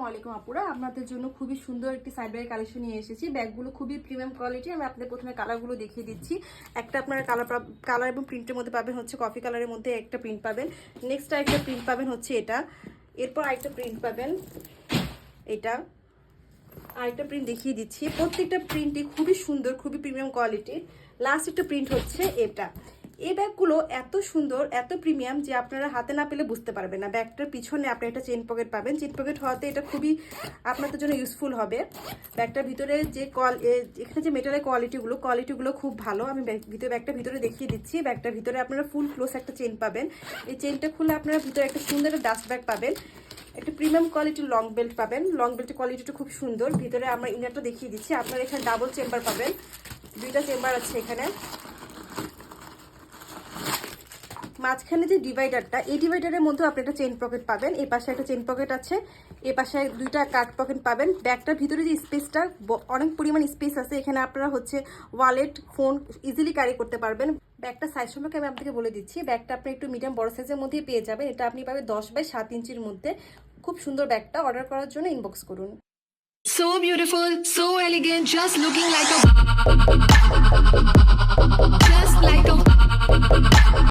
আলাইকুম আপুরা, আপনাদের জন্য খুবই সুন্দর একটি সাইড ব্যাগ কালেকশন নিয়ে এসেছি। ব্যাগগুলো খুবই প্রিমিয়াম কোয়ালিটি। আমি আপনাদের প্রথমে কালারগুলো দেখিয়ে দিচ্ছি। একটা আপনারা কালার এবং প্রিন্টের মধ্যে পাবেন হচ্ছে কফি কালারের মধ্যে একটা প্রিন্ট পাবেন। নেক্সট আরেকটা প্রিন্ট পাবেন হচ্ছে এটা। এরপর আরেকটা প্রিন্ট পাবেন এটা। আরেকটা প্রিন্ট দেখিয়ে দিচ্ছি। প্রত্যেকটা প্রিন্টই খুবই সুন্দর, খুবই প্রিমিয়াম কোয়ালিটির। লাস্ট একটা প্রিন্ট হচ্ছে এটা। এই ব্যাগগুলো এত সুন্দর, এত প্রিমিয়াম যে আপনারা হাতে না পেলে বুঝতে পারবেন না। ব্যাগটার পিছনে আপনি একটা চেন পকেট পাবেন। চেন পকেট হওয়াতে এটা খুবই আপনাদের জন্য ইউজফুল হবে। ব্যাগটার ভিতরে যে এখানে যে মেটালের কোয়ালিটিগুলো খুব ভালো। আমি ব্যাগটার ভিতরে দেখিয়ে দিচ্ছি। ব্যাগটার ভিতরে আপনারা ফুল ক্লোজ একটা চেন পাবেন। এই চেনটা খুলে আপনারা ভিতরে একটা সুন্দর ডাস্ট ব্যাগ পাবেন। একটা প্রিমিয়াম কোয়ালিটির লং বেল্ট পাবেন। লং বেল্টের কোয়ালিটিটা খুব সুন্দর। ভিতরে আমরা ইনারটা দেখিয়ে দিচ্ছি। আপনারা এখানে ডাবল চেম্বার পাবেন, দুইটা চেম্বার আছে এখানে। মাঝখানে যে ডিভাইডারটা, এই ডিভাইডারের মধ্যে আপনি একটা চেইন পকেট পাবেন। এই পাশে একটা চেইন পকেট আছে, এই পাশে দুইটা কাট পকেট পাবেন। ব্যাগটার ভিতরে যে স্পেসটা, অনেক পরিমাণ স্পেস আছে। এখানে আপনারা হচ্ছে ওয়ালেট, ফোন ইজিলি ক্যারি করতে পারবেন। ব্যাগটা সাইজ সম্পর্কে আমি আপনাকে বলে দিচ্ছি। ব্যাগটা আপনি একটু মিডিয়াম বড় সাইজের মধ্যেই পেয়ে যাবেন। এটা আপনি পাবেন 10x7 ইঞ্চির মধ্যে। খুব সুন্দর ব্যাগটা। অর্ডার করার জন্য ইনবক্স করুন। So beautiful, so elegant, just looking like a